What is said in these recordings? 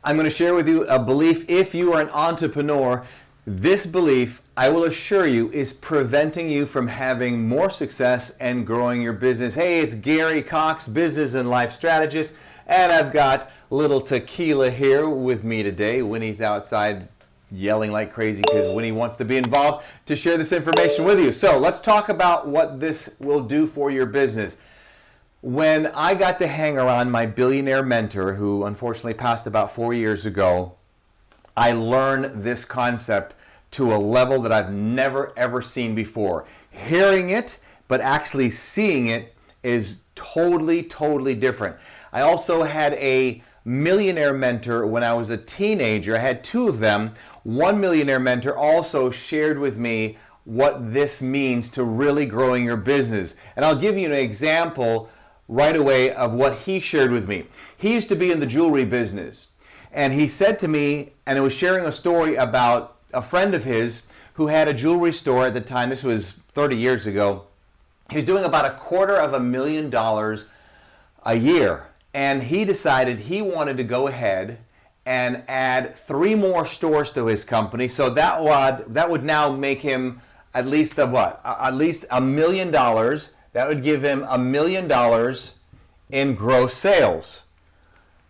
I'm going to share with you a belief. If you are an entrepreneur, this belief, I will assure you, is preventing you from having more success and growing your business. Hey, it's Gary Coxe, business and life strategist, and I've got little Tequila here with me today. Winnie's outside yelling like crazy because Winnie wants to be involved to share this information with you. So let's talk about what this will do for your business. When I got to hang around my billionaire mentor, who unfortunately passed about 4 years ago, I learned this concept to a level that I've never ever seen before. Hearing it, but actually seeing it is totally different. I also had a millionaire mentor when I was a teenager. I had two of them. One millionaire mentor also shared with me what this means to really growing your business. And I'll give you an example right away of what he shared with me. He used to be in the jewelry business. And he said to me, and it was sharing a story about a friend of his who had a jewelry store at the time. This was 30 years ago. He was doing about $250,000 a year. And he decided he wanted to go ahead and add 3 more stores to his company. So that would now make him at least At least $1 million. That would give him $1 million in gross sales.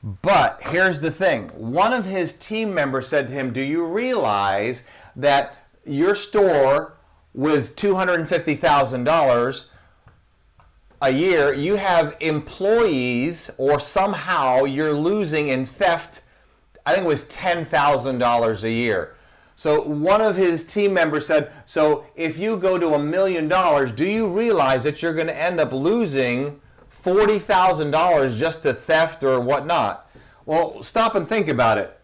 But here's the thing. One of his team members said to him, do you realize that your store with $250,000 a year, you have employees, or somehow you're losing in theft, I think it was $10,000 a year. So one of his team members said, so if you go to $1 million, do you realize that you're going to end up losing $40,000 just to theft or whatnot? Well, stop and think about it.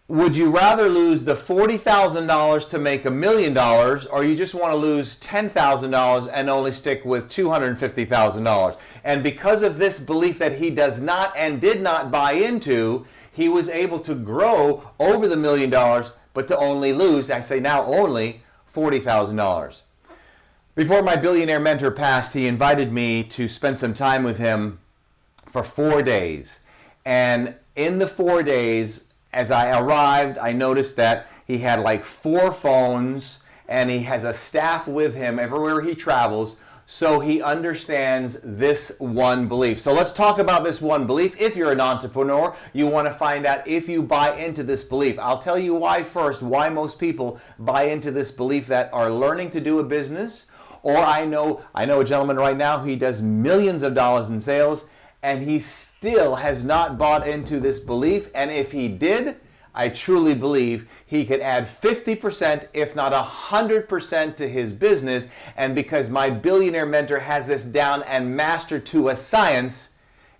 Would you rather lose the $40,000 to make $1 million, or you just want to lose $10,000 and only stick with $250,000? And because of this belief that he does not and did not buy into, he was able to grow over the $1 million, but to only lose, I say now only, $40,000. Before my billionaire mentor passed, he invited me to spend some time with him for 4 days. And in the 4 days, as I arrived, I noticed that he had like 4 phones, and he has a staff with him everywhere he travels, so he understands this one belief. So let's talk about this one belief. If you're an entrepreneur, you want to find out if you buy into this belief. I'll tell you why first, why most people buy into this belief that are learning to do a business. Or I know a gentleman right now, he does millions of dollars in sales, and he still has not bought into this belief. And if he did, I truly believe he could add 50%, if not 100% to his business. And because my billionaire mentor has this down and mastered to a science,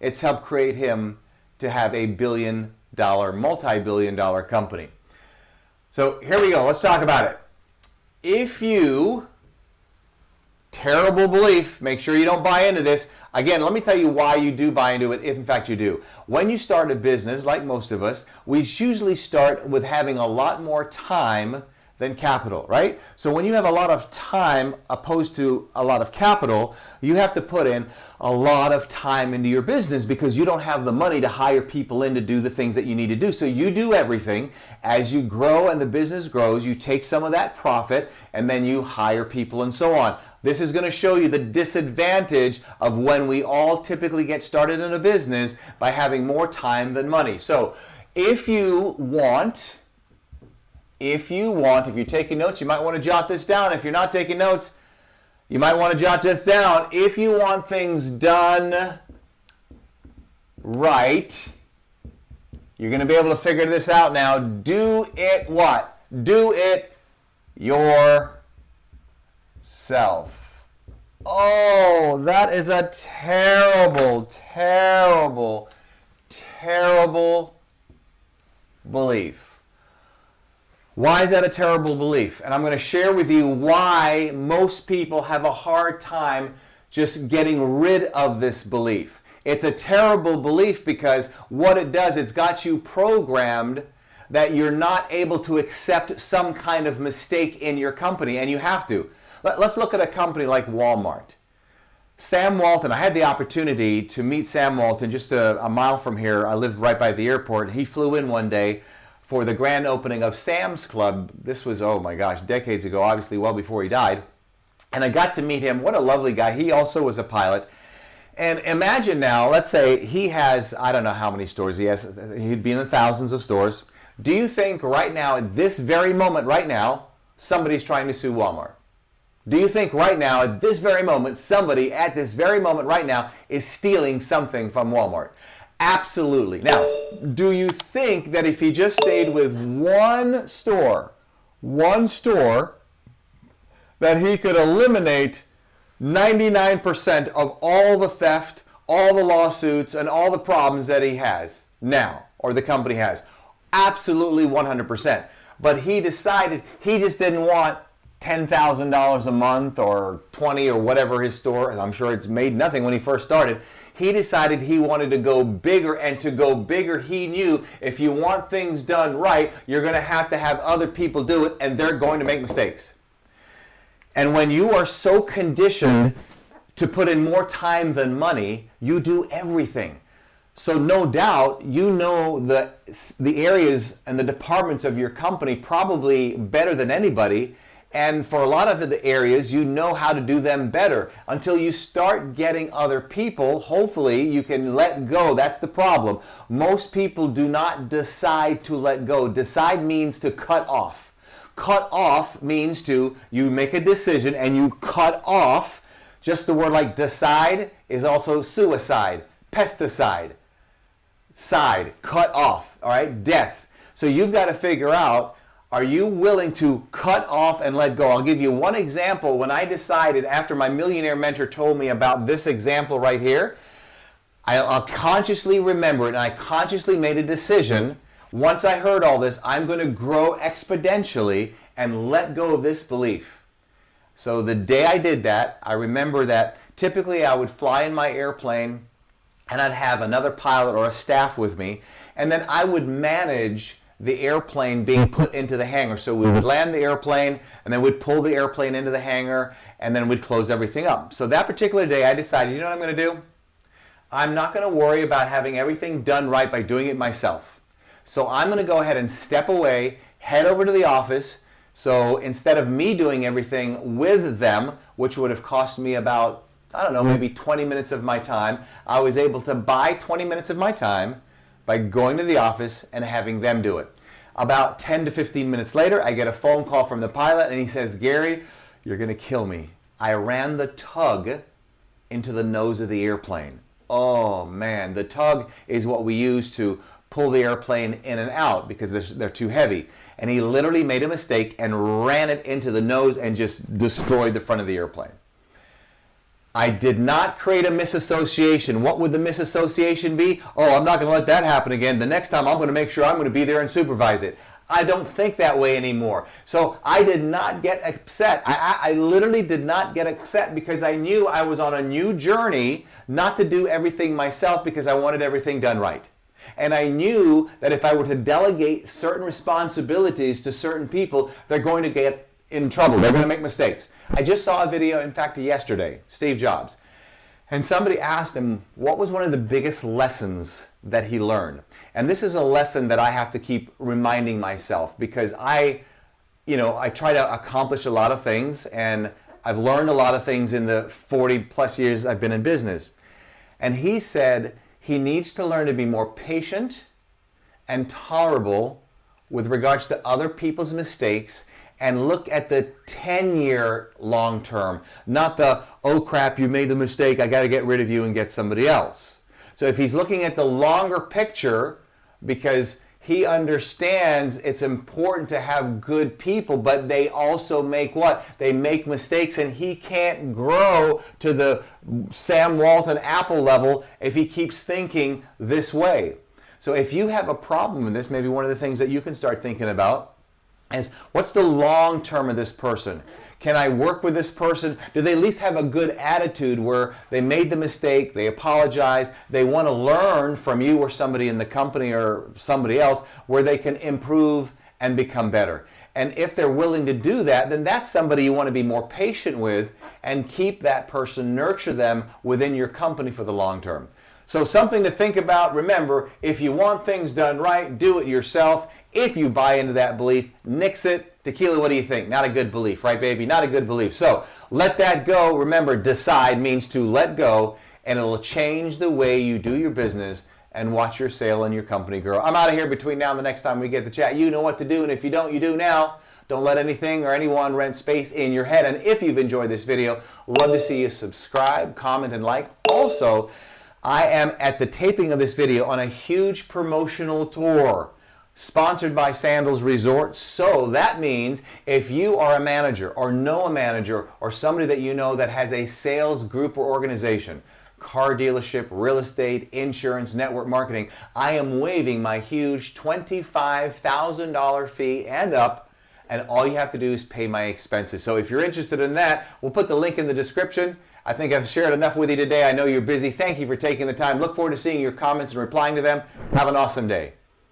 it's helped create him to have a billion-dollar, multi-billion-dollar company. So here we go. Let's talk about it. If you... Terrible belief. Make sure you don't buy into this. Again, let me tell you why you do buy into it, if in fact you do. When you start a business, like most of us, we usually start with having a lot more time than capital, right? So when you have a lot of time opposed to a lot of capital, you have to put in a lot of time into your business because you don't have the money to hire people in to do the things that you need to do. So you do everything. As you grow and the business grows, you take some of that profit and then you hire people and so on. This is going to show you the disadvantage of when we all typically get started in a business by having more time than money. So if you're taking notes, you might want to jot this down. If you're not taking notes, you might want to jot this down. If you want things done right, you're going to be able to figure this out now. Do it what? Do it yourself. Oh, that is a terrible belief. Why is that a terrible belief? And I'm going to share with you why most people have a hard time just getting rid of this belief. It's a terrible belief because what it does, it's got you programmed that you're not able to accept some kind of mistake in your company, and you have to. Let's look at a company like Walmart. Sam Walton, I had the opportunity to meet Sam Walton just a mile from here. I live right by the airport. He flew in one day for the grand opening of Sam's Club. This was, oh my gosh, decades ago, obviously well before he died. And I got to meet him. What a lovely guy. He also was a pilot. And imagine now, let's say he has, I don't know how many stores he has. He'd be in the thousands of stores. Do you think right now, at this very moment right now, somebody's trying to sue Walmart? Do you think right now, at this very moment, somebody at this very moment right now is stealing something from Walmart? Absolutely. Now, do you think that if he just stayed with one store, that he could eliminate 99% of all the theft, all the lawsuits, and all the problems that he has now, or the company has? Absolutely 100%. But he decided he just didn't want $10,000 a month or 20 or whatever his store, I'm sure it's made nothing when he first started. He decided he wanted to go bigger, and to go bigger, he knew if you want things done right, you're going to have other people do it, and they're going to make mistakes. And when you are so conditioned to put in more time than money, you do everything. So no doubt, you know the areas and the departments of your company probably better than anybody. And for a lot of the areas, you know how to do them better. Until you start getting other people, hopefully you can let go. That's the problem. Most people do not decide to let go. Decide means to cut off. Cut off means you make a decision and you cut off. Just the word like decide is also suicide, pesticide, side, cut off, all right, death. So you've got to figure out, are you willing to cut off and let go? I'll give you one example. When I decided, after my millionaire mentor told me about this example right here, I'll consciously remember it, and I consciously made a decision. Once I heard all this, I'm going to grow exponentially and let go of this belief. So the day I did that, I remember that typically I would fly in my airplane and I'd have another pilot or a staff with me, and then I would manage the airplane being put into the hangar. So we would land the airplane, and then we'd pull the airplane into the hangar, and then we'd close everything up. So that particular day, I decided, you know what I'm going to do? I'm not going to worry about having everything done right by doing it myself. So I'm going to go ahead and step away, head over to the office. So instead of me doing everything with them, which would have cost me about, I don't know, maybe 20 minutes of my time, I was able to buy 20 minutes of my time by going to the office and having them do it. About 10 to 15 minutes later, I get a phone call from the pilot, and he says, Gary, you're going to kill me. I ran the tug into the nose of the airplane. Oh man, the tug is what we use to pull the airplane in and out because they're too heavy. And he literally made a mistake and ran it into the nose and just destroyed the front of the airplane. I did not create a misassociation. What would the misassociation be? Oh, I'm not going to let that happen again. The next time I'm going to make sure I'm going to be there and supervise it. I don't think that way anymore. So I did not get upset. I literally did not get upset because I knew I was on a new journey not to do everything myself because I wanted everything done right. And I knew that if I were to delegate certain responsibilities to certain people, they're going to get in trouble. They're going to make mistakes. I just saw a video, in fact, yesterday, Steve Jobs. And somebody asked him, what was one of the biggest lessons that he learned? And this is a lesson that I have to keep reminding myself because I try to accomplish a lot of things, and I've learned a lot of things in the 40 plus years I've been in business. And he said he needs to learn to be more patient and tolerable with regards to other people's mistakes and look at the 10-year long term, not the, oh crap, you made the mistake, I got to get rid of you and get somebody else. So if he's looking at the longer picture, because he understands it's important to have good people, but they also make what? They make mistakes, and he can't grow to the Sam Walton Apple level if he keeps thinking this way. So if you have a problem with this, maybe one of the things that you can start thinking about is, what's the long term of this person? Can I work with this person? Do they at least have a good attitude where they made the mistake, they apologize, they want to learn from you or somebody in the company or somebody else where they can improve and become better? And if they're willing to do that, then that's somebody you want to be more patient with and keep that person, nurture them within your company for the long term. So something to think about. Remember, if you want things done right, do it yourself. If you buy into that belief, nix it. Tequila, what do you think? Not a good belief, right, baby? Not a good belief. So let that go. Remember, decide means to let go, and it'll change the way you do your business and watch your sale and your company grow. I'm out of here. Between now and the next time we get to chat, you know what to do, and if you don't, you do now. Don't let anything or anyone rent space in your head. And if you've enjoyed this video, love to see you subscribe, comment, and like. Also, I am at the taping of this video on a huge promotional tour sponsored by Sandals Resort. So that means if you are a manager or know a manager or somebody that you know that has a sales group or organization, car dealership, real estate, insurance, network marketing, I am waiving my huge $25,000 fee and up, and all you have to do is pay my expenses. So if you're interested in that, we'll put the link in the description. I think I've shared enough with you today. I know you're busy. Thank you for taking the time. Look forward to seeing your comments and replying to them. Have an awesome day.